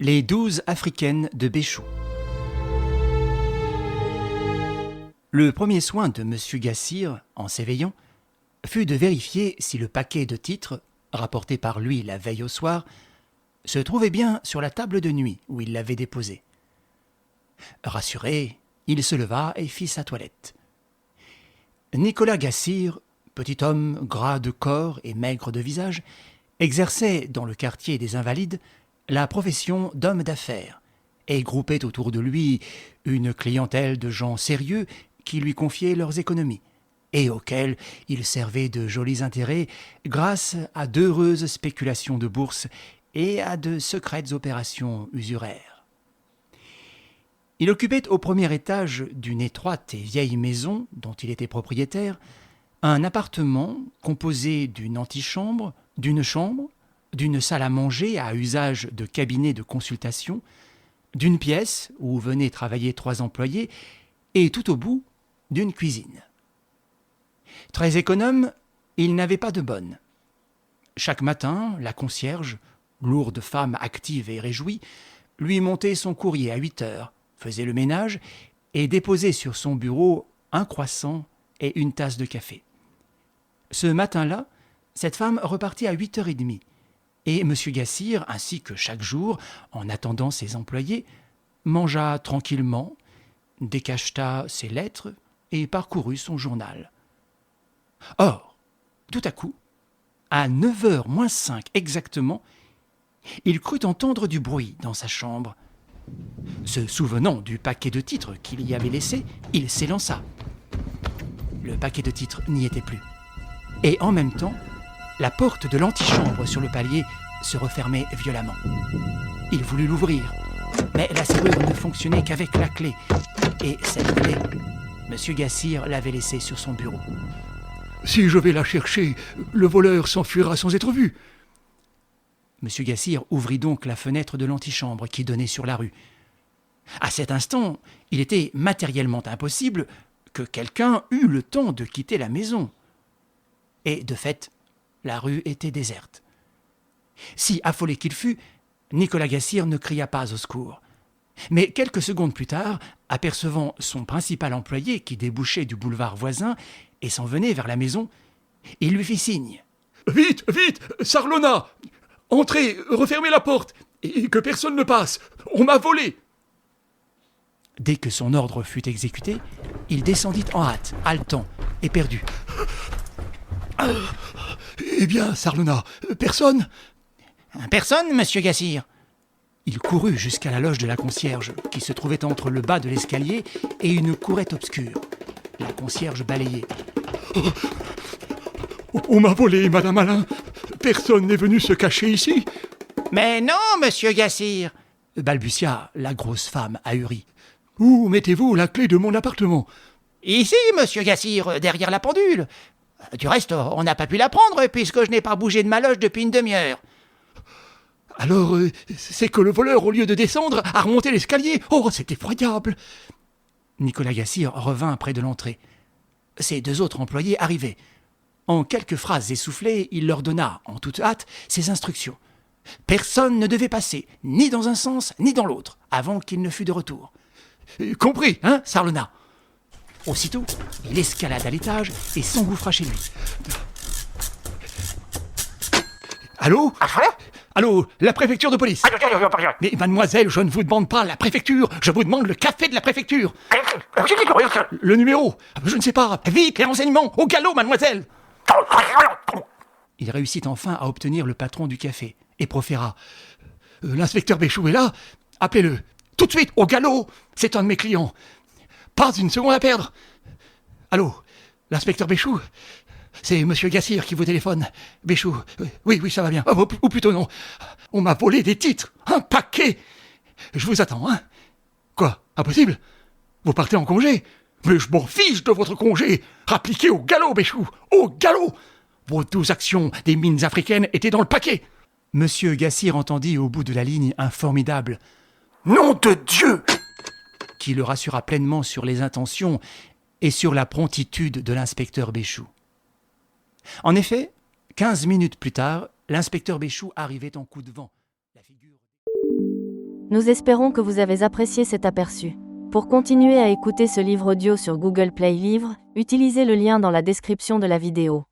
Les 12 africaines de Béchou. Le premier soin de M. Gassir, en s'éveillant, fut de vérifier si le paquet de titres, rapporté par lui la veille au soir, se trouvait bien sur la table de nuit où il l'avait déposé. Rassuré, il se leva et fit sa toilette. Nicolas Gassir, petit homme gras de corps et maigre de visage, exerçait dans le quartier des Invalides la profession d'homme d'affaires et groupait autour de lui une clientèle de gens sérieux qui lui confiaient leurs économies et auxquels il servait de jolis intérêts grâce à d'heureuses spéculations de bourse et à de secrètes opérations usuraires. Il occupait au premier étage d'une étroite et vieille maison dont il était propriétaire un appartement composé d'une antichambre, d'une chambre, d'une salle à manger à usage de cabinet de consultation, d'une pièce où venaient travailler 3 employés et tout au bout d'une cuisine. Très économe, il n'avait pas de bonne. Chaque matin, la concierge, lourde femme active et réjouie, lui montait son courrier à 8 heures, faisait le ménage et déposait sur son bureau un croissant et une tasse de café. Ce matin-là, cette femme repartit à 8h30 et M. Gassir, ainsi que chaque jour, en attendant ses employés, mangea tranquillement, décacheta ses lettres et parcourut son journal. Or, tout à coup, à 9h moins 5 exactement, il crut entendre du bruit dans sa chambre. Se souvenant du paquet de titres qu'il y avait laissé, il s'élança. Le paquet de titres n'y était plus. Et en même temps, la porte de l'antichambre sur le palier se refermait violemment. Il voulut l'ouvrir, mais la serrure ne fonctionnait qu'avec la clé. Et cette clé, M. Gassir l'avait laissée sur son bureau. « Si je vais la chercher, le voleur s'enfuira sans être vu. » M. Gassir ouvrit donc la fenêtre de l'antichambre qui donnait sur la rue. À cet instant, il était matériellement impossible que quelqu'un eût le temps de quitter la maison. Et de fait, la rue était déserte. Si affolé qu'il fût, Nicolas Gassir ne cria pas au secours. Mais quelques secondes plus tard, apercevant son principal employé qui débouchait du boulevard voisin et s'en venait vers la maison, il lui fit signe. « Vite, vite, Sarlona! Entrez, refermez la porte, et que personne ne passe. On m'a volé !» Dès que son ordre fut exécuté, il descendit en hâte, haletant, éperdu. « Eh bien, Sarlona, personne ?»« Personne, monsieur Gassir !» Il courut jusqu'à la loge de la concierge, qui se trouvait entre le bas de l'escalier et une courette obscure. La concierge balayait. « On m'a volé, Madame Alain. Personne n'est venu se cacher ici. »« Mais non, monsieur Gassir !» balbutia la grosse femme ahurie. « Où mettez-vous la clé de mon appartement ?»« Ici, monsieur Gassir, derrière la pendule. Du reste, on n'a pas pu la prendre puisque je n'ai pas bougé de ma loge depuis une demi-heure. » « Alors, c'est que le voleur, au lieu de descendre, a remonté l'escalier. Oh, c'est effroyable !» Nicolas Gassir revint près de l'entrée. Ses 2 autres employés arrivaient. En quelques phrases essoufflées, il leur donna, en toute hâte, ses instructions. Personne ne devait passer, ni dans un sens, ni dans l'autre, avant qu'il ne fût de retour. « Compris, hein, Sarlona ?» Aussitôt, il escalada l'étage et s'engouffra chez lui. « Allô ? Allô, la préfecture de police. Mais mademoiselle, je ne vous demande pas la préfecture, je vous demande le café de la préfecture. Le numéro, je ne sais pas. Vite, les renseignements, au galop, mademoiselle. Il réussit enfin à obtenir le patron du café et proféra. L'inspecteur Béchou est là, appelez-le. Tout de suite, au galop, c'est un de mes clients. Pas une seconde à perdre. Allô, l'inspecteur Béchou ? C'est monsieur Gassir qui vous téléphone. Béchou, oui, ça va bien. Ou plutôt non. On m'a volé des titres. Un paquet. Je vous attends, hein. Quoi ? Impossible ? Vous partez en congé ? Mais je m'en fiche de votre congé. Rappliquez au galop, Béchou. Au galop. Vos 12 actions des mines africaines étaient dans le paquet. Monsieur Gassir entendit au bout de la ligne un formidable « Nom de Dieu !» qui le rassura pleinement sur les intentions et sur la promptitude de l'inspecteur Béchou. En effet, 15 minutes plus tard, l'inspecteur Béchou arrivait en coup de vent. La figure... Nous espérons que vous avez apprécié cet aperçu. Pour continuer à écouter ce livre audio sur Google Play Livres, utilisez le lien dans la description de la vidéo.